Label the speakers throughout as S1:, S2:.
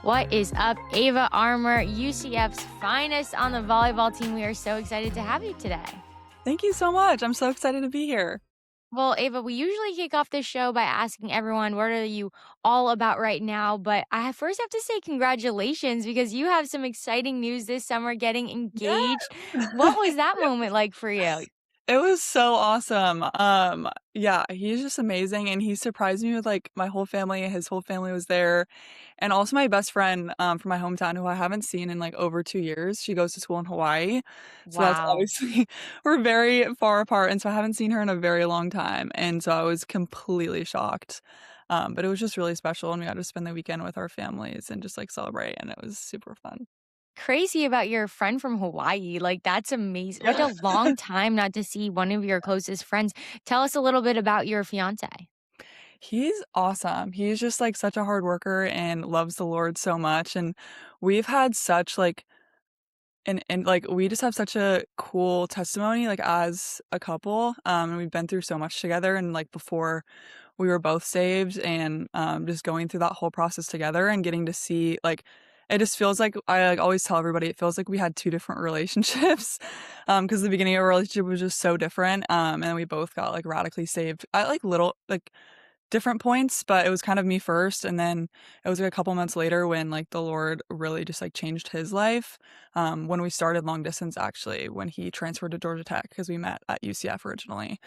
S1: What is up, Avah Armour, UCF's finest on the volleyball team? We are so excited to have you today.
S2: Thank you so much. I'm so excited to be here.
S1: Well, Ava, we usually kick off this show by asking everyone, what are you all about right now? But I first have to say congratulations because you have some exciting news this summer getting
S2: Yeah.
S1: engaged. What was that moment like for you?
S2: It was so awesome. Yeah, he's just amazing, and he surprised me with, like, my whole family. His whole family was there, and also my best friend, from my hometown who I haven't seen in, like, over 2 years. She goes to school in Hawaii, so that's
S1: Wow.
S2: obviously we're very far apart, and so I haven't seen her in a very long time, and so I was completely shocked. But it was just really special, and we got to spend the weekend with our families and just, like, celebrate, and it was super fun.
S1: Crazy about your friend from Hawaii. Like, that's amazing. Such
S2: Yeah.
S1: a long time not to see one of your closest friends. Tell us a little bit about your fiance.
S2: He's awesome. He's just, like, such a hard worker and loves the Lord so much, and we've had such, like and we just have such a cool testimony, like, as a couple, and we've been through so much together, and, like, before we were both saved and, just going through that whole process together and getting to see, like it just feels like I, like, always tell everybody it feels like we had 2 different relationships, because the beginning of our relationship was just so different, and then we both got, like, radically saved at, like, little like, different points, but it was kind of me first, and then it was, like, a couple months later when, like, the Lord really just, like, changed his life, when we started long distance, actually, when he transferred to Georgia Tech because we met at UCF originally.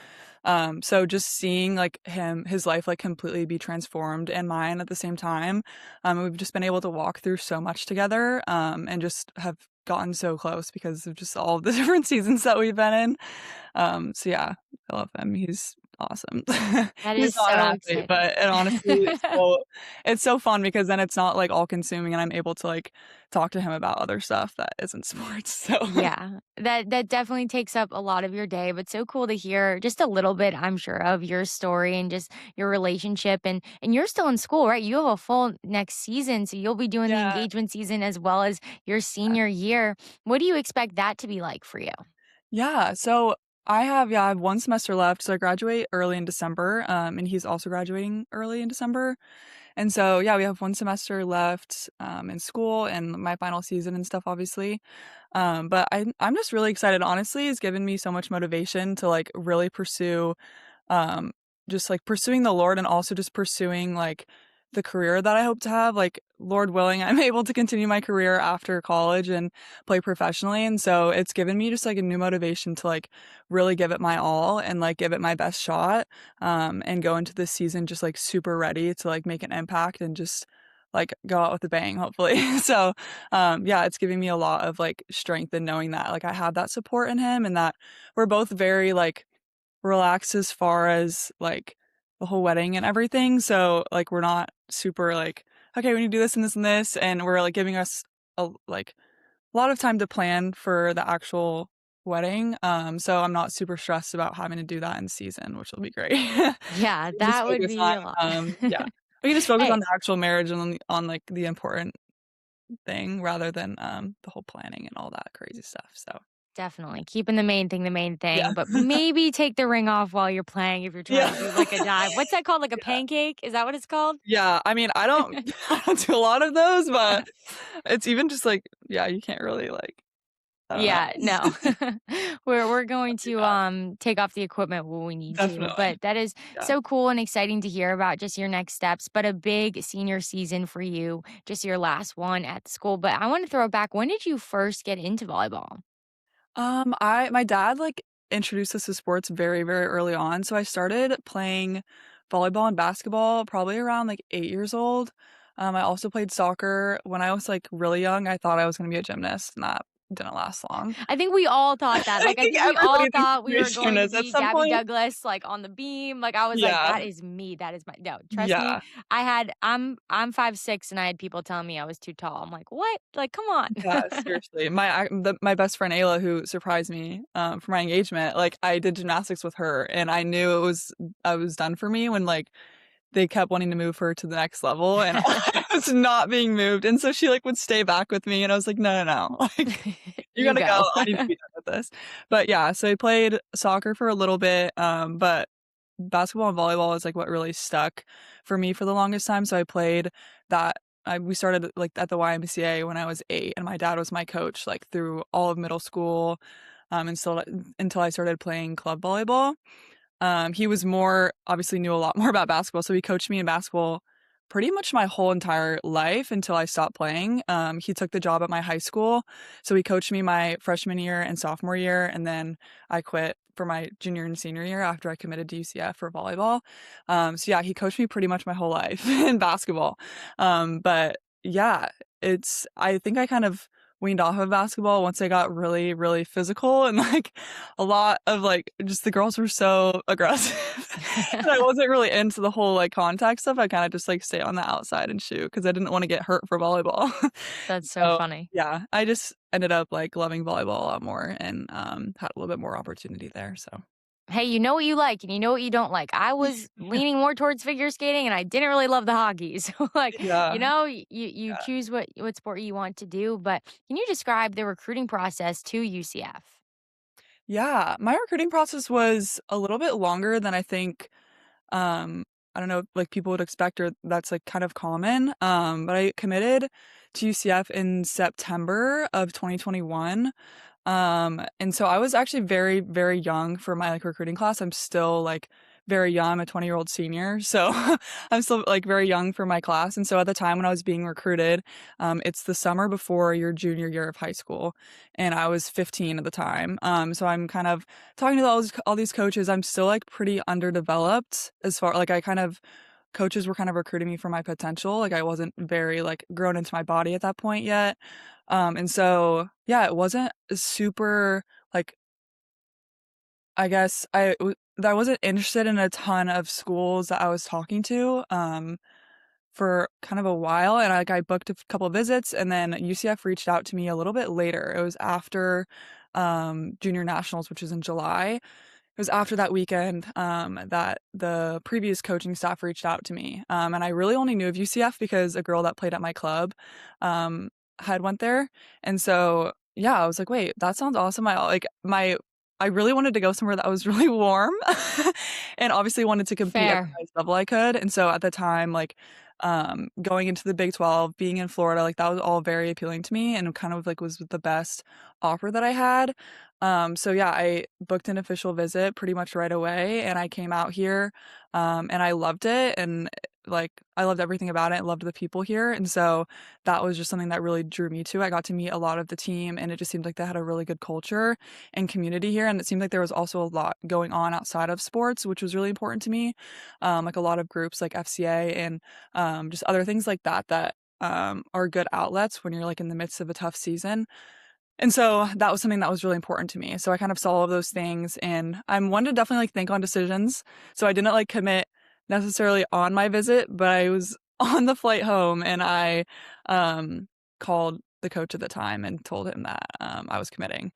S2: So just seeing, like, his life, like, completely be transformed and mine at the same time, we've just been able to walk through so much together, and just have gotten so close because of just all of the different seasons that we've been in. So yeah, I love him. He's awesome.
S1: That
S2: He's
S1: is
S2: not an
S1: so
S2: athlete,
S1: exciting.
S2: but and honestly, it's so fun because then it's not, like, all consuming and I'm able to, like, talk to him about other stuff that isn't sports, so
S1: Yeah, that definitely takes up a lot of your day, but so cool to hear just a little bit, I'm sure, of your story and just your relationship and you're still in school, right? You have a full next season, so you'll be doing the
S2: yeah.
S1: engagement season as well as your senior year. What do you expect that to be like for you?
S2: Yeah, so I have 1 semester left, so I graduate early in December, and he's also graduating early in December, and so, yeah, we have 1 semester left, in school and my final season and stuff, obviously, but I'm just really excited, honestly, it's given me so much motivation to, like, really pursue um, just, like, pursuing the Lord and also just pursuing, like, the career that I hope to have, like, Lord willing, I'm able to continue my career after college and play professionally, and so it's given me just, like, a new motivation to, like, really give it my all and, like, give it my best shot, and go into this season just, like, super ready to, like, make an impact and just, like, go out with a bang, hopefully. So, yeah, it's giving me a lot of, like, strength in knowing that, like, I have that support in him and that we're both very, like, relaxed as far as, like, the whole wedding and everything, so, like, we're not super, like, "Okay, we need to do this and this and this," and we're, like, giving us a lot of time to plan for the actual wedding, so I'm not super stressed about having to do that in season, which will be great.
S1: Yeah,
S2: We can just
S1: that would
S2: focus
S1: be
S2: on,
S1: a lot.
S2: yeah, we can just focus
S1: Hey,
S2: on the actual marriage and on, like, the important thing rather than, the whole planning and all that crazy stuff, so,
S1: definitely. Keeping the main
S2: yeah.
S1: thing, but maybe take the ring off while you're playing if you're trying to
S2: Yeah.
S1: do, like, a dive. What's that called? Like a
S2: Yeah.
S1: pancake? Is that what it's called?
S2: Yeah, I mean, I don't I don't do a lot of those, but it's even just, like yeah, you can't really, like I don't know.
S1: Yeah, no. We're going
S2: Don't do
S1: to,
S2: that.
S1: take off the equipment when we need to,
S2: Definitely.
S1: but that is
S2: Yeah.
S1: so cool and exciting to hear about just your next steps, but a big senior season for you, just your last one at the school, but I wanna throw it back. When did you first get into volleyball?
S2: I my dad, like, introduced us to sports very, very early on, so I started playing volleyball and basketball probably around, like, 8 years old. I also played soccer. When I was, like, really young, I thought I was gonna be a gymnast, and that didn't last long.
S1: I think we all thought that.
S2: I
S1: Like, I
S2: think
S1: think we all
S2: everybody thinks
S1: thought we
S2: they're
S1: were
S2: a
S1: going to
S2: gymnast at
S1: be
S2: some
S1: Gabby
S2: point.
S1: Douglas, like, on the beam. Like, I was like,
S2: Yeah.
S1: "That is me. That is my" no, trust me.
S2: Yeah.
S1: I'm 5'6", and I had people telling me I was too tall. I'm like, "What? Like, come on."
S2: Yeah, seriously. My best friend Ayla who surprised me, for my engagement, like, I did gymnastics with her, and I knew I was done for me when, like, they kept wanting to move her to the next level, and I was not being moved, and so she, like, would stay back with me, and I was like, "No, no, no, like, you
S1: You
S2: gotta
S1: go.
S2: go, I need to be done with this." But, yeah, so I played soccer for a little bit, but basketball and volleyball is, like, what really stuck for me for the longest time, so I played that we started, like, at the YMCA when I was 8, and my dad was my coach, like, through all of middle school, and still until I started playing club volleyball. He was more obviously knew a lot more about basketball, so he coached me in basketball pretty much my whole entire life until I stopped playing. He took the job at my high school, so he coached me my freshman year and sophomore year, and then I quit for my junior and senior year after I committed to UCF for volleyball. So yeah, he coached me pretty much my whole life in basketball. But yeah, I think I kind of weaned off of basketball once I got really, really physical and, like, a lot of, like just the girls were so aggressive, and I wasn't really into the whole, like, contact stuff. I kinda just, like, stay on the outside and shoot because I didn't wanna get hurt for volleyball.
S1: That's so
S2: So,
S1: funny.
S2: yeah, I just ended up, like, loving volleyball a lot more and, had a little bit more opportunity there, so
S1: Hey, you know what you like and you know what you don't like. I was
S2: yeah.
S1: leaning more towards figure skating and I didn't really love the hockey. So like,
S2: Yeah,
S1: you
S2: yeah.
S1: choose what sport you want to do, but can you describe the recruiting process to UCF?
S2: Yeah, my recruiting process was a little bit longer than I think, um, I don't know, like, people would expect or that's, like, kind of common, but I committed to UCF in September of 2021. And so I was actually very, very young for my, like, recruiting class. I'm still, like, very young. I'm a 20-year-old senior, so I'm still, like, very young for my class, and so at the time when I was being recruited, it's the summer before your junior year of high school, and I was 15 at the time. So I'm kind of talking to all these coaches. I'm still, like, pretty underdeveloped as far like, I kind of coaches were kind of recruiting me for my potential, like, I wasn't very, like, grown into my body at that point yet. And so, yeah, it wasn't super, like, I guess I wasn't interested in a ton of schools that I was talking to, for kind of a while, and I booked a couple of visits, and then UCF reached out to me a little bit later. It was after, junior nationals, which was in July. It was after that weekend, that the previous coaching staff reached out to me, and I really only knew of UCF because a girl that played at my club, um, had went there, and so, yeah, I was like, "Wait, that sounds awesome." I really wanted to go somewhere that was really warm, and obviously wanted to compete at the
S1: Fair.
S2: highest level I could, and so at the time, like, going into the Big 12, being in Florida, like, that was all very appealing to me and kind of, like, was the best offer that I had. So yeah, I booked an official visit pretty much right away, and I came out here, and I loved it, and, like, I loved everything about it, I loved the people here, and so that was just something that really drew me to it. I got to meet a lot of the team, and it just seemed like they had a really good culture and community here, and it seemed like there was also a lot going on outside of sports, which was really important to me, like a lot of groups like FCA and, just other things like that that, are good outlets when you're, like, in the midst of a tough season. And so that was something that was really important to me. So I kind of saw all of those things, and I'm one to definitely, like, think on decisions. So I didn't, like, commit necessarily on my visit, but I was on the flight home and I, called the coach at the time and told him that, I was committing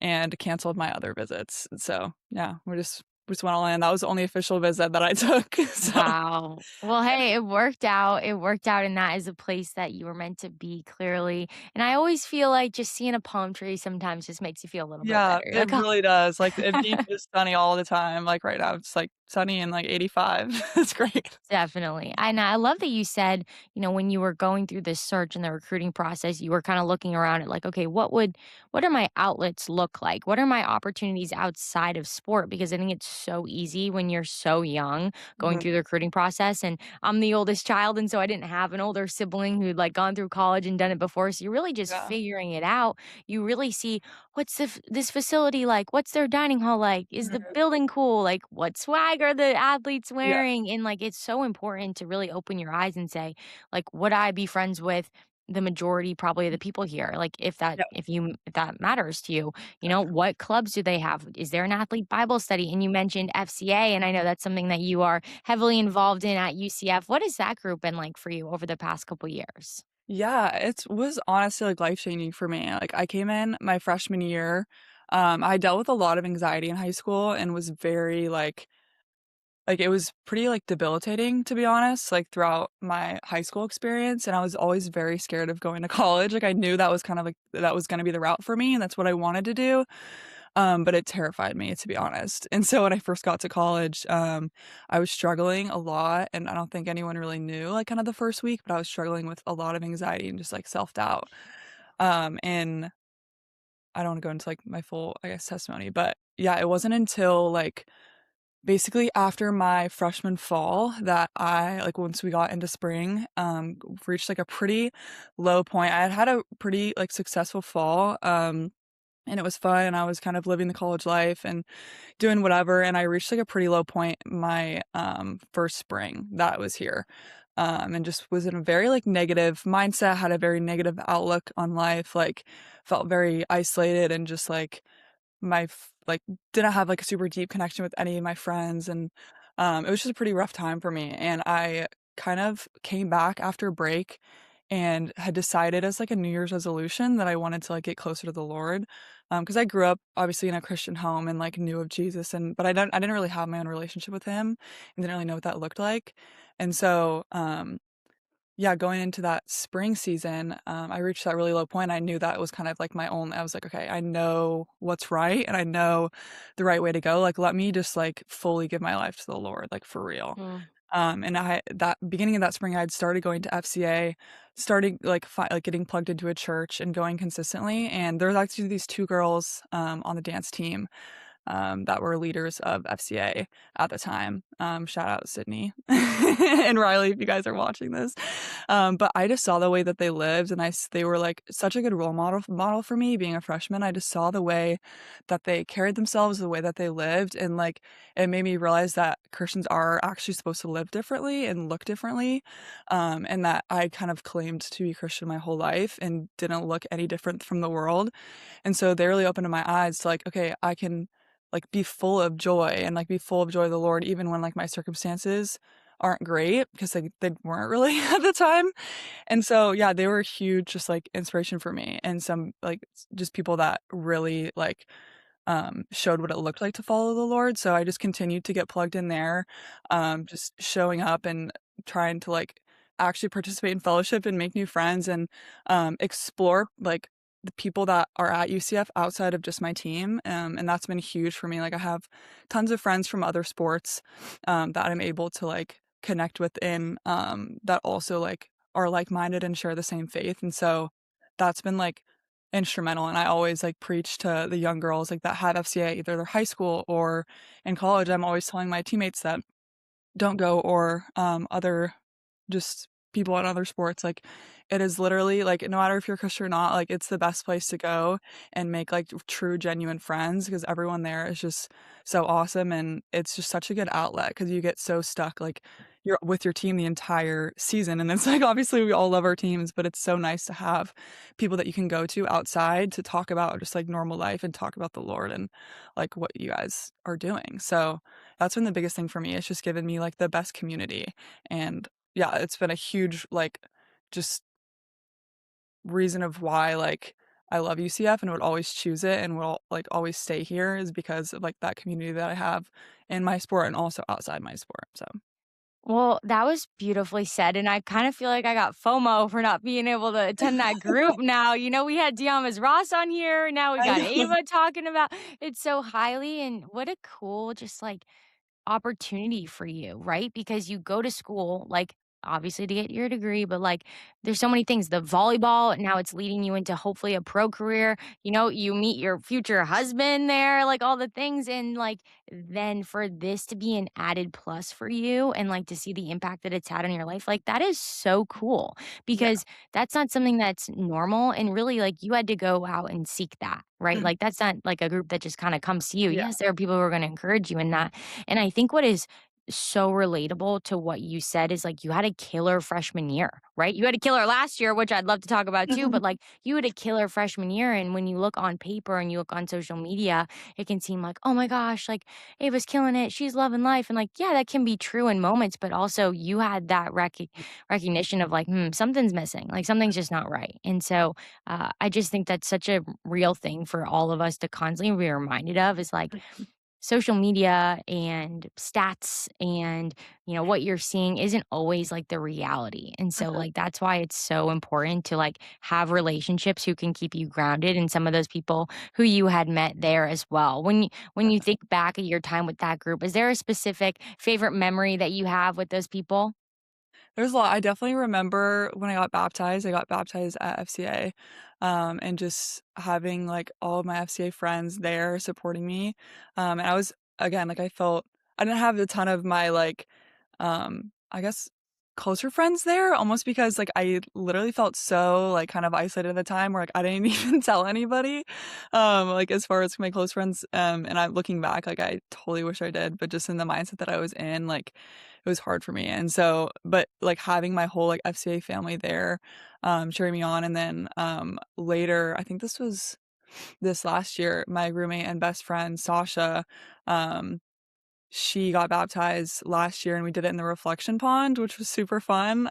S2: and canceled my other visits. So, yeah, we just went all in. That was the only official visit that I took. So,
S1: Wow. Well, hey, it worked out. It worked out, and that is a place that you were meant to be, clearly. And I always feel like just seeing a palm tree sometimes just makes you feel a little bit
S2: yeah,
S1: better. You're
S2: it
S1: like, oh,
S2: really does. Like, it being just sunny all the time, like, right now, it's, like, sunny and, like, 85. It's great.
S1: definitely. And I love that you said, when you were going through this search and the recruiting process, you were kind of looking around at like, okay, what are my outlets look like? What are my opportunities outside of sport? Because I think it's so easy when you're so young going
S2: Mhm.
S1: through the recruiting process. And I'm the oldest child. And so I didn't have an older sibling who'd like gone through college and done it before. So you're really just
S2: Yeah.
S1: figuring it out. You really see what's this facility like? What's their dining hall like? Is the
S2: Mhm.
S1: building cool? Like, what swag are the athletes
S2: Yeah.
S1: wearing? And like, it's so important to really open your eyes and say, like, would I be friends with the majority probably of the people here? Like,
S2: Yep.
S1: if that matters to you, what clubs do they have? Is there an athlete Bible study? And you mentioned FCA, and I know that's something that you are heavily involved in at UCF. What has that group been like for you over the past couple years?
S2: Yeah, it was honestly, like, life-changing for me. Like, I came in my freshman year, I dealt with a lot of anxiety in high school and was very, like, it was pretty, like, debilitating, to be honest, like, throughout my high school experience, and I was always very scared of going to college. Like, I knew that was kind of, like that was gonna be the route for me, and that's what I wanted to do. but it terrified me, to be honest. And so when I first got to college, I was struggling a lot, and I don't think anyone really knew, like, kind of the first week, but I was struggling with a lot of anxiety and just, like, self-doubt. And I don't wanna go into, like, my full, I guess, testimony, but yeah, it wasn't until, like, basically after my freshman fall that I like, once we got into spring, reached, like, a pretty low point. I had had a pretty, like, successful fall, and it was fun, and I was kind of living the college life and doing whatever, and I reached, like, a pretty low point my, first spring that I was here, and just was in a very, like, negative mindset, had a very negative outlook on life, like, felt very isolated and just, like, my f like, didn't have, like, a super deep connection with any of my friends, and, it was just a pretty rough time for me, and I kind of came back after a break and had decided as, like, a New Year's resolution that I wanted to, like, get closer to the Lord, because I grew up obviously in a Christian home and, like, knew of Jesus, and but I didn't really have my own relationship with him and didn't really know what that looked like, and so, yeah, going into that spring season, I reached that really low point. I knew that was kind of like my own I was like, "Okay, I know what's right, and I know the right way to go, like, let me just, like, fully give my life to the Lord, like, for real."
S1: Mm.
S2: And I that beginning of that spring, I had started going to FCA, starting, like, getting plugged into a church and going consistently, and there was actually these 2 girls, on the dance team, that were leaders of FCA at the time. Shout out Sydney and Riley if you guys are watching this. But I just saw the way that they lived, and they were, like, such a good role model for me being a freshman. I just saw the way that they carried themselves, the way that they lived, and, like, it made me realize that Christians are actually supposed to live differently and look differently, and that I kind of claimed to be Christian my whole life and didn't look any different from the world. And so they really opened my eyes to, like, okay, I can, like, be full of joy and, like, be full of joy of the Lord even when, like, my circumstances aren't great because, like, they weren't really at the time. And so, yeah, they were a huge just, like, inspiration for me and some, like, just people that really, like, showed what it looked like to follow the Lord, so I just continued to get plugged in there, just showing up and trying to, like, actually participate in fellowship and make new friends and, explore, like, the people that are at UCF outside of just my team, and that's been huge for me, like, I have tons of friends from other sports, that I'm able to, like, connect with in, that also, like, are like-minded and share the same faith, and so that's been, like, instrumental, and I always, like, preach to the young girls, like, that have FCA, either their high school or in college. I'm always telling my teammates that don't go or, other just people in other sports, like, it is literally, like, no matter if you're Christian or not, like, it's the best place to go and make, like, true, genuine friends because everyone there is just so awesome, and it's just such a good outlet because you get so stuck, like, you're with your team the entire season, and it's, like, obviously, we all love our teams, but it's so nice to have people that you can go to outside to talk about just, like, normal life and talk about the Lord and, like, what you guys are doing, so that's been the biggest thing for me. It's just given me, like, the best community, and yeah, it's been a huge, like, just reason of why, like, I love UCF and would always choose it and will, like, always stay here is because of, like, that community that I have in my sport and also outside my sport, so
S1: Well, that was beautifully said, and I kind of feel like I got FOMO for not being able to attend that group now. We had Diamas Ross on here, now we
S2: I
S1: got
S2: know.
S1: Ava talking about it so highly, and what a cool just, like, opportunity for you, right? Because you go to school, like, obviously to get your degree, but like, there's so many things. The volleyball, now it's leading you into hopefully a pro career. You meet your future husband there, like all the things. And like, then for this to be an added plus for you and like to see the impact that it's had on your life, like, that is so cool
S2: Yeah.
S1: because that's not something that's normal. And really, like, you had to go out and seek that, right? Like, that's not like a group that just kind of comes to you.
S2: Yeah.
S1: Yes, there are people who are going to encourage you in that, and I think what is so relatable to what you said is like you had a killer freshman year, right? You had a killer last year, which I'd love to talk about too, but like you had a killer freshman year. And when you look on paper and you look on social media, it can seem like, oh my gosh, like Ava's killing it. She's loving life. And like, yeah, that can be true in moments, but also you had that recognition of like, something's missing, like something's just not right. And so I just think that's such a real thing for all of us to constantly be reminded of is like, social media and stats and, what you're seeing isn't always like the reality. And so
S2: Mhm.
S1: like that's why it's so important to like have relationships who can keep you grounded and some of those people who you had met there as well. When you think back at your time with that group, is there a specific favorite memory that you have with those people?
S2: There's a lot. I definitely remember when I got baptized at FCA, and just having, like, all of my FCA friends there supporting me, and I was again, like, I didn't have a ton of my, like, I guess, closer friends there almost because, like, I literally felt so, like, kind of isolated at the time where, like, I didn't even tell anybody, like, as far as my close friends, and I'm looking back, like, I totally wish I did, but just in the mindset that I was in, like, it was hard for me, and so but, like, having my whole, like, FCA family there, cheering me on, and then, later, I think this was this last year, my roommate and best friend, Sasha, um she got baptized last year, and we did it in the reflection pond, which was super fun,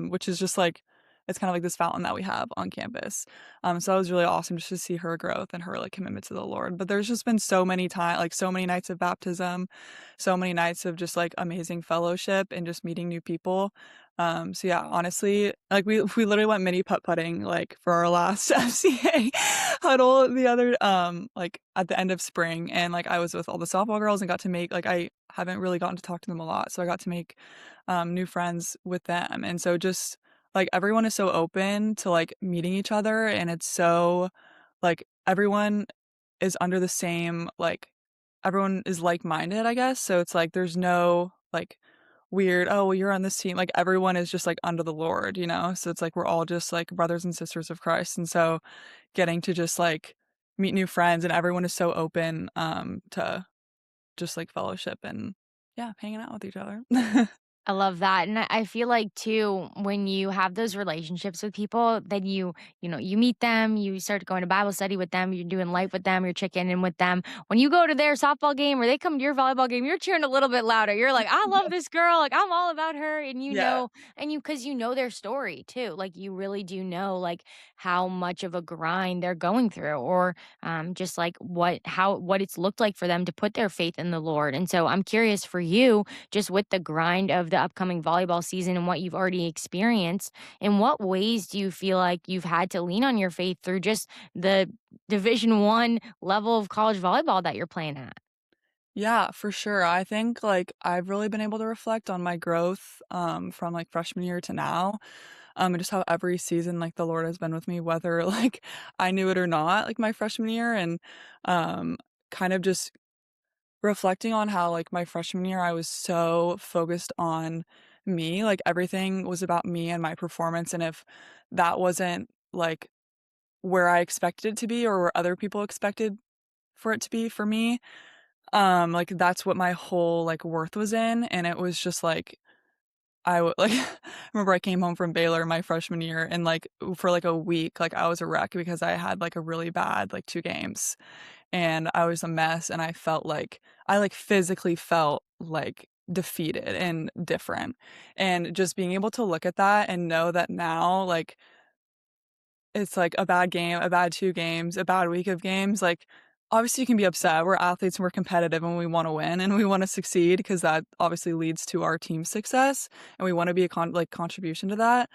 S2: which is just like it's kinda like this fountain that we have on campus. So that was really awesome just to see her growth and her, like, commitment to the Lord. But there's just been so many like, so many nights of baptism, so many nights of just, like, amazing fellowship and just meeting new people. So yeah, honestly, like, we literally went mini putt-putting, like, for our last FCA huddle the other like, at the end of spring, and, like, I was with all the softball girls and got to make like, I haven't really gotten to talk to them a lot, so I got to make, new friends with them, and so just, like, everyone is so open to, like, meeting each other, and it's so like, everyone is under the same, like everyone is like-minded, I guess, so it's like there's no, like, weird, "Oh, well, you're on this team," like, everyone is just, like, under the Lord, you know? So it's like we're all just, like, brothers and sisters of Christ, and so getting to just, like, meet new friends, and everyone is so open, to just, like, fellowship and, yeah, hanging out with each other.
S1: I love that, and I feel like too, when you have those relationships with people, then you meet them, you start going to Bible study with them, you're doing life with them, you're checking in with them. When you go to their softball game or they come to your volleyball game, you're cheering a little bit louder. You're like, "I love this girl, like, I'm all about her," and
S2: Yeah.
S1: because you know their story too, like, you really do know, like, how much of a grind they're going through or, just, like, what it's looked like for them to put their faith in the Lord, and so I'm curious for you, just with the grind of the upcoming volleyball season and what you've already experienced, in what ways do you feel like you've had to lean on your faith through just the Division 1 level of college volleyball that you're playing at?
S2: Yeah, for sure. I think, like, I've really been able to reflect on my growth, from, like, freshman year to now, and just how every season, like, the Lord has been with me, whether, like, I knew it or not, like, my freshman year, and, um, kind of just reflecting on how, like, my freshman year, I was so focused on me, like, everything was about me and my performance, and if that wasn't, like, where I expected it to be or where other people expected for it to be for me, like, that's what my whole, like, worth was in, and it was just, like, like, I remember I came home from Baylor my freshman year, and, like, for, like, a week, like, I was a wreck because I had, like, a really bad, like, 2 games, and I was a mess, and I felt like I, like, physically felt, like, defeated and different, and just being able to look at that and know that now, like, it's like a bad game, a bad 2 games, a bad week of games, like, obviously you can be upset, we're athletes and we're competitive and we wanna win and we wanna succeed because that obviously leads to our team's success, and we wanna be a contribution to that,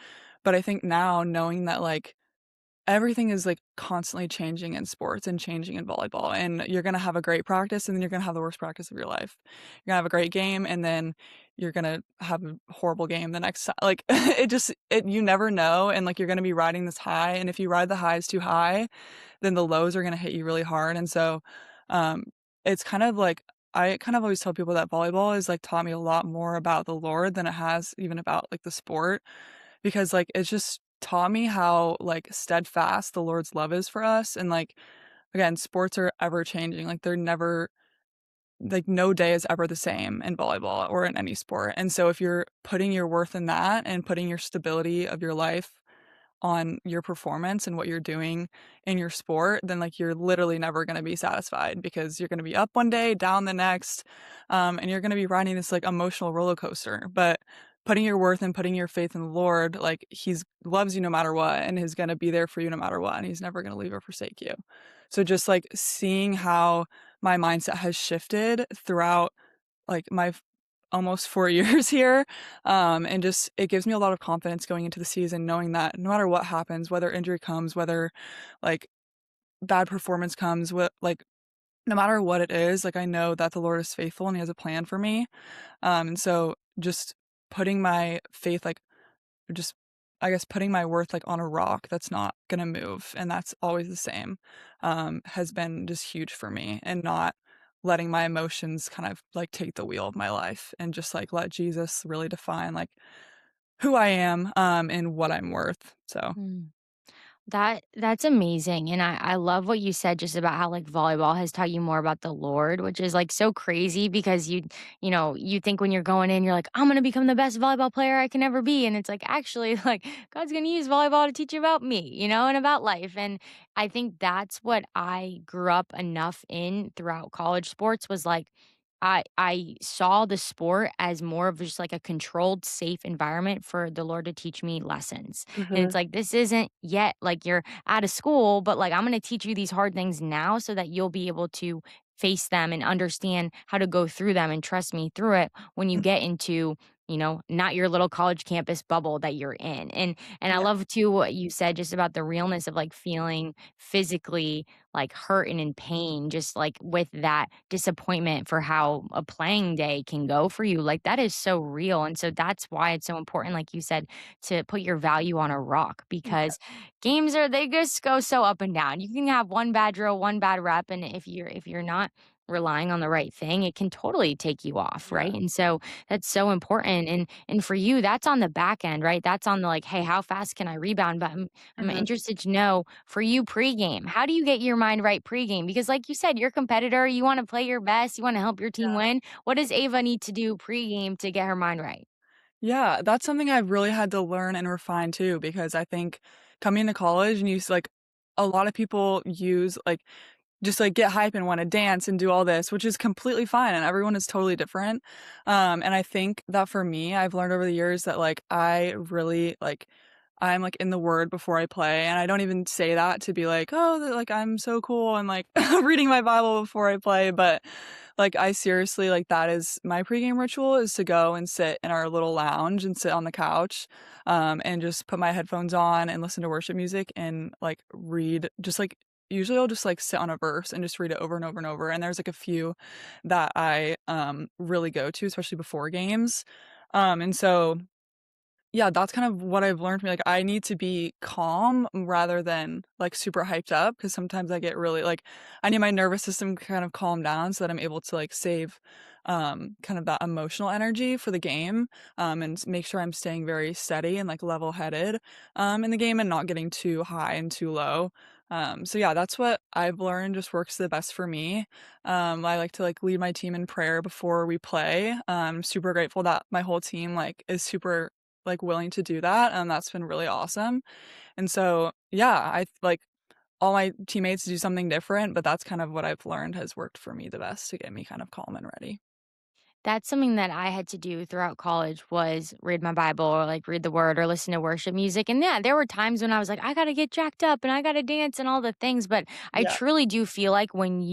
S2: but I think now knowing that, like, everything is, like, constantly changing in sports and changing in volleyball, and you're gonna have a great practice, and then you're gonna have the worst practice of your life. You're gonna have a great game, and then you're gonna have a horrible game the next like, you never know, and, like, you're gonna be riding this high, and if you ride the highs too high, then the lows are gonna hit you really hard, and so, um, it's kind of like I kind of always tell people that volleyball has, like, taught me a lot more about the Lord than it has even about, like, the sport, because, like, it's just taught me how, like, steadfast the Lord's love is for us, and, like, again, sports are ever changing, like, they're never like, no day is ever the same in volleyball or in any sport, and so if you're putting your worth in that and putting your stability of your life on your performance and what you're doing in your sport, then, like, you're literally never gonna be satisfied because you're gonna be up one day, down the next, and you're gonna be riding this, like, emotional roller coaster, but putting your worth and putting your faith in the Lord, like, He's loves you no matter what, and He's gonna be there for you no matter what, and He's never gonna leave or forsake you. So just, like, seeing how my mindset has shifted throughout, like, my almost 4 years here, and just it gives me a lot of confidence going into the season knowing that no matter what happens, whether injury comes, whether, like, bad performance comes, what like, no matter what it is, like, I know that the Lord is faithful and he has a plan for me, and so just putting my faith, like, just I guess putting my worth, like, on a rock that's not gonna move and that's always the same, has been just huge for me, and not letting my emotions kind of, like, take the wheel of my life and just, like, let Jesus really define, like, who I am, and what I'm worth, so
S1: Mm. That's amazing, and I love what you said just about how, like, volleyball has taught you more about the Lord, which is, like, so crazy because you know, you think when you're going in, you're like, "I'm gonna become the best volleyball player I can ever be," and it's like, actually, like, God's gonna use volleyball to teach you about me, you know, and about life, and I think that's what I grew up enough in throughout college sports was, like, I saw the sport as more of just, like, a controlled, safe environment for the Lord to teach me lessons. And it's
S2: Mhm.
S1: like, this isn't yet like you're out of school, but like I'm going to teach you these hard things now so that you'll be able to face them and understand how to go through them and trust me through it when you get into, you know, not your little college campus bubble that you're in. And I
S2: Yeah.
S1: love too what you said just about the realness of like feeling physically like hurt and in pain, just like with that disappointment for how a playing day can go for you. Like that is so real. And so that's why it's so important, like you said, to put your value on a rock
S2: Yeah.
S1: because games are they just go so up and down. You can have one bad drill, one bad rep, and if you're not relying on the right thing, it can totally take you off,
S2: Yeah.
S1: right? And so that's so important. And for you, that's on the back end, right? That's on the like, hey, how fast can I rebound? But I'm
S2: Mhm.
S1: interested to know for you pregame, how do you get your mind right pregame? Because like you said, you're a competitor, you want to play your best, you want to help your team
S2: Yeah.
S1: win. What does Ava need to do pregame to get her mind right?
S2: Yeah, that's something I've really had to learn and refine too, because I think coming to college and like, a lot of people use, like, just, like, get hype and wanna dance and do all this, which is completely fine, and everyone is totally different, and I think that for me, I've learned over the years that, like, I really, like I'm, like, in the Word before I play, and I don't even say that to be like, "Oh, like, I'm so cool," and, like, reading my Bible before I play, but, like, I seriously like, that is my pregame ritual is to go and sit in our little lounge and sit on the couch, and just put my headphones on and listen to worship music and, like, read just, like usually I'll just, like, sit on a verse and just read it over and over and over, and there's, like, a few that I, really go to, especially before games, and so yeah, that's kind of what I've learned from like, I need to be calm rather than, like, super hyped up because sometimes I get really like, I need my nervous system to kind of calm down so that I'm able to, like, save, kind of that emotional energy for the game, and make sure I'm staying very steady and, like, level-headed, in the game and not getting too high and too low. So yeah, that's what I've learned just works the best for me. I like to, like, lead my team in prayer before we play. I'm super grateful that my whole team, like, is super like, willing to do that, and that's been really awesome, and so, yeah, like, all my teammates do something different, but that's kind of what I've learned has worked for me the best to get me kind of calm and ready.
S1: That's something that I had to do throughout college was read my Bible or like read the word or listen to worship music. And yeah, there were times when I was like, I gotta get jacked up and I gotta dance and all the things. But I
S2: Yeah,
S1: truly do feel like when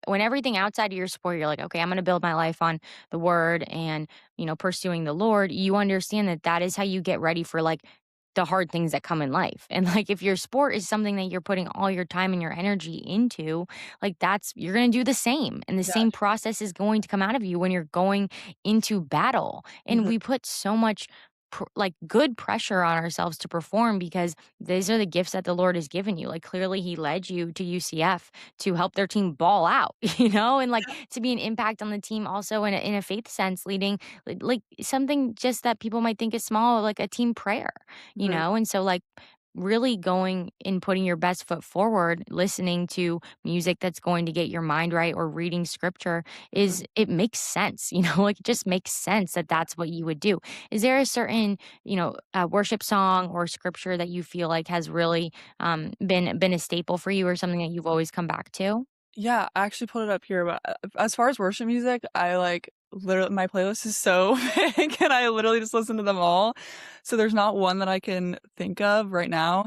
S1: everything outside of your sport, you're like, okay, I'm gonna build my life on the word and, you know, pursuing the Lord, you understand that that is how you get ready for like the hard things that come in life. And like if your sport is something that you're putting all your time and your energy into, like that's you're going to do the same and the
S2: yeah,
S1: same process is going to come out of you when you're going into battle. And
S2: mhm,
S1: we put so much like good pressure on ourselves to perform because these are the gifts that the Lord has given you. Like clearly he led you to UCF to help their team ball out, you know, and like to be an impact on the team also in a faith sense leading like something just that people might think is small like a team prayer, you
S2: mhm,
S1: know? And so like really going and putting your best foot forward, listening to music that's going to get your mind right or reading scripture
S2: mhm,
S1: is it makes sense, you know, like it just makes sense that
S2: yeah,
S1: that's what you would do. Is there a certain, you know, worship song or scripture that you feel like has really been a staple for you or something that you've always come back to?
S2: yeah, I actually pulled it up here, but, as far as worship music, I, like literally my playlist is so big and I literally just listen to them all. So there's not one that I can think of right now.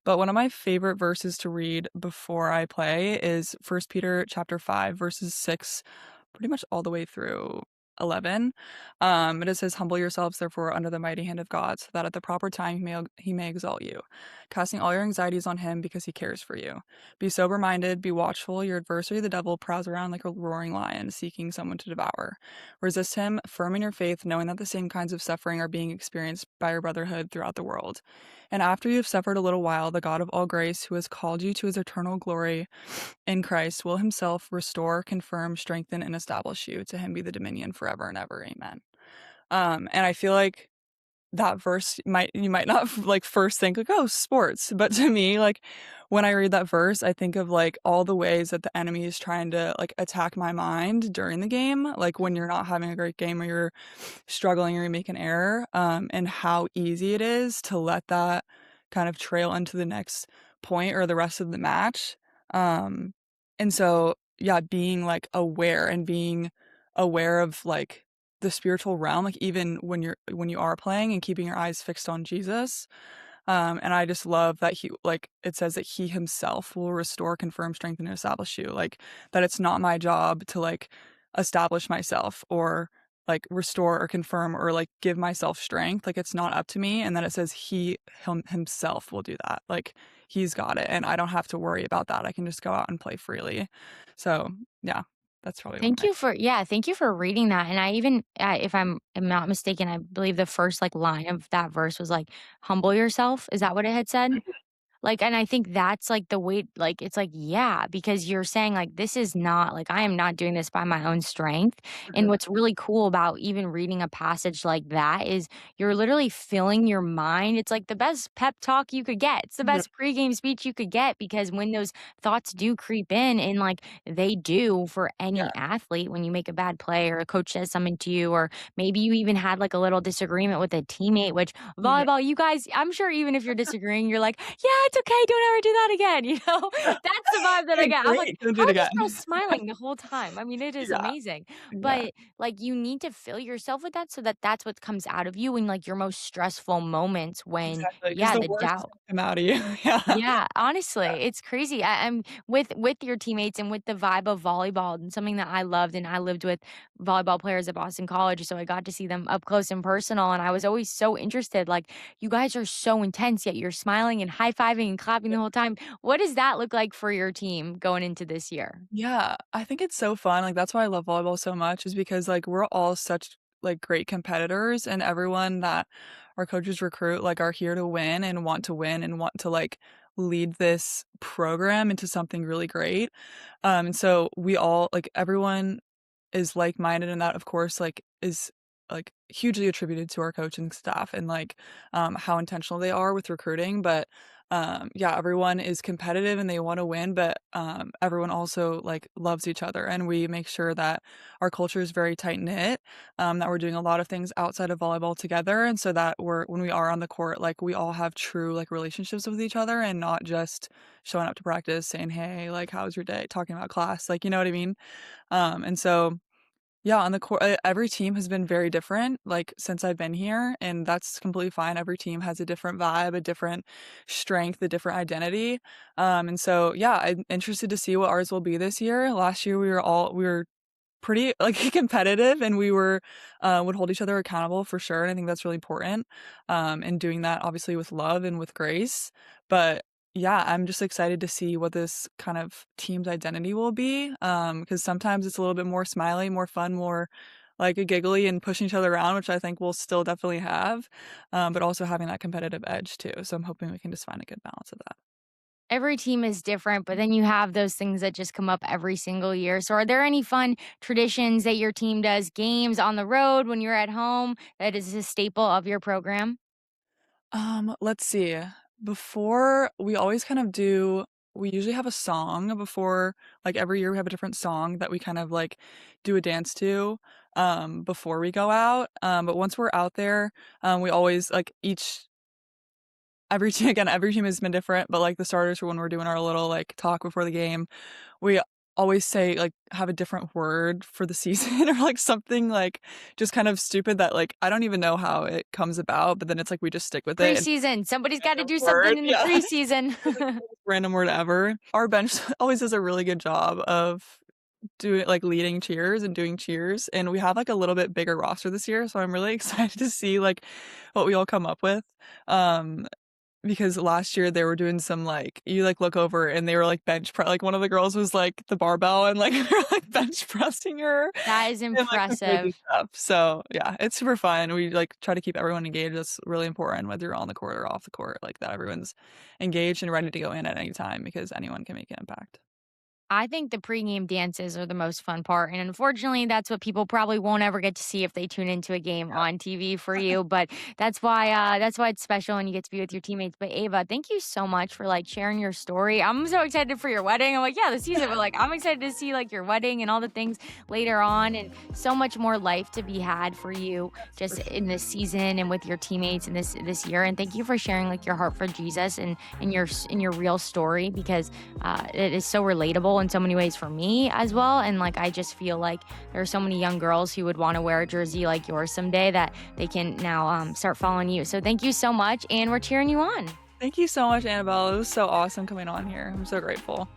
S2: But one of my favorite verses to read before I play is First Peter chapter 5, verses 6, pretty much all the way through 11. And it says, "Humble yourselves, therefore, under the mighty hand of God, so that at the proper time he may exalt you, casting all your anxieties on him because he cares for you. Be sober-minded, be watchful. Your adversary, the devil, prowls around like a roaring lion, seeking someone to devour. Resist him, firm in your faith, knowing that the same kinds of suffering are being experienced by your brotherhood throughout the world. And after you have suffered a little while, the God of all grace, who has called you to his eternal glory in Christ, will himself restore, confirm, strengthen, and establish you. To him be the dominion forever and ever. Amen." And I feel like that verse you might not like first think like, "Oh, sports," but to me, like, when I read that verse, I think of, like, all the ways that the enemy is trying to, like, attack my mind during the game, like, when you're not having a great game or you're struggling or you make an error, and how easy it is to let that kind of trail into the next point or the rest of the match, um, and so, yeah, being, like, aware and being aware of, like, the spiritual realm, like, even when you are playing and keeping your eyes fixed on Jesus, and I just love that he like, it says that he himself will restore, confirm, strengthen, and establish you, like, that it's not my job to, like, establish myself or, like, restore or confirm or, like, give myself strength, like, it's not up to me, and then it says himself will do that, like, he's got it, and I don't have to worry about that, I can just go out and play freely. So, yeah, that's probably one of my
S1: Thank you for reading that, and I even, if I'm not mistaken, I believe the first, like, line of that verse was, like, "Humble yourself." Is that what it had said? Like, and I think that's, like, the way like, it's like, yeah, because you're saying, like, this is not like, I am not doing this by my own strength, and
S2: Mhm.
S1: what's really cool about even reading a passage like that is you're literally filling your mind it's like the best pep talk you could get. It's the
S2: Mhm.
S1: best pregame speech you could get because when those thoughts do creep in and, like, they do for any
S2: Yeah.
S1: athlete when you make a bad play or a coach says something to you, or maybe you even had, like, a little disagreement with a teammate, which
S2: Mhm.
S1: volleyball, you guys I'm sure even if you're disagreeing, you're like, "Yeah, it's okay, don't ever do that again," you know? That's the vibe that
S2: I
S1: I get. I'm like,
S2: agree, don't do
S1: "How
S2: it
S1: is this
S2: again.
S1: girl smiling the whole time?" I mean, it is
S2: Yeah,
S1: amazing.
S2: yeah,
S1: But, like, you need to fill yourself with that so that that's what comes out of you in, like, your most stressful moments when,
S2: exactly. Because
S1: yeah,
S2: the
S1: the
S2: worst is
S1: doubt
S2: gonna come out of you. Yeah.
S1: yeah, honestly, it's crazy. I'm with your teammates and with the vibe of volleyball and something that I loved, and I lived with volleyball players at Boston College, so I got to see them up close and personal, and I was always so interested, like, you guys are so intense, yet you're smiling and high-fiving and clapping the whole time. What does that look like for your team going into this year?
S2: Yeah, I think it's so fun, like, that's why I love volleyball so much is because, like, we're all such, like, great competitors, and everyone that our coaches recruit, like, are here to win and want to, like, lead this program into something really great, and so we all like, everyone is like-minded, and that, of course, like, is, like, hugely attributed to our coaching staff and, like, how intentional they are with recruiting, but, yeah, everyone is competitive and they wanna win, but, everyone also, like, loves each other, and we make sure that our culture is very tight-knit, that we're doing a lot of things outside of volleyball together, and so that when we are on the court, like, we all have true, like, relationships with each other and not just showing up to practice saying, "Hey, like, how was your day?" Talking about class, like, you know what I mean? And so yeah, on the court, every team has been very different, like, since I've been here, and that's completely fine. Every team has a different vibe, a different strength, a different identity, and so, yeah, I'm interested to see what ours will be this year. Last year, we were pretty, like, competitive, and we were would hold each other accountable for sure, and I think that's really important, and doing that obviously with love and with grace, but, yeah, I'm just excited to see what this kind of team's identity will be, because sometimes it's a little bit more smiley, more fun, more, like, a giggly and pushing each other around, which I think we'll still definitely have, but also having that competitive edge too, so I'm hoping we can just find a good balance of that.
S1: Every team is different, but then you have those things that just come up every single year. So, are there any fun traditions that your team does, games on the road when you're at home that is a staple of your program?
S2: Let's see. Before we always kind of do we usually have a song before like, every year we have a different song that we kind of, like, do a dance to, before we go out, but once we're out there, we always like, every team has been different, but, like, the starters for when we're doing our little, like, talk before the game, we always say, like, have a different word for the season or, like, something, like, just kind of stupid that, like, I don't even know how it comes about, but then it's like we just stick with it and
S1: Preseason. Somebody's gotta
S2: random
S1: do
S2: word,
S1: something in the
S2: yeah.
S1: preseason.
S2: It's like the most random word ever. Our bench always does a really good job of doing like, leading cheers and doing cheers, and we have, like, a little bit bigger roster this year, so I'm really excited to see, like, what we all come up with. Um, because last year they were doing some, like you, like, look over and they were, like, like, one of the girls was, like, the barbell and, like, we were, like, bench pressing her
S1: That is
S2: and, like, some crazy
S1: impressive.
S2: stuff. So, yeah, it's super fun. We, like, try to keep everyone engaged. That's really important, whether you're on the court or off the court, like, that everyone's engaged and ready to go in at any time because anyone can make an impact.
S1: I think the pregame dances are the most fun part, and unfortunately, that's what people probably won't ever get to see if they tune into a game
S2: Yeah.
S1: on TV for you, but that's why it's special and you get to be with your teammates. But Ava, thank you so much for, like, sharing your story. I'm so excited for your wedding. I'm like, yeah, the season, but, like, I'm excited to see, like, your wedding and all the things later on, and so much more life to be had for you
S2: Yes, for
S1: just
S2: sure.
S1: in this season and with your teammates in this year. And thank you for sharing, like, your heart for Jesus and your real story, because it is so relatable in so many ways for me as well. And like, I just feel like there are so many young girls who would want to wear a jersey like yours someday that they can now start following you. So thank you so much. And we're cheering you on.
S2: Thank you so much, Annabelle. It was so awesome coming on here. I'm so grateful.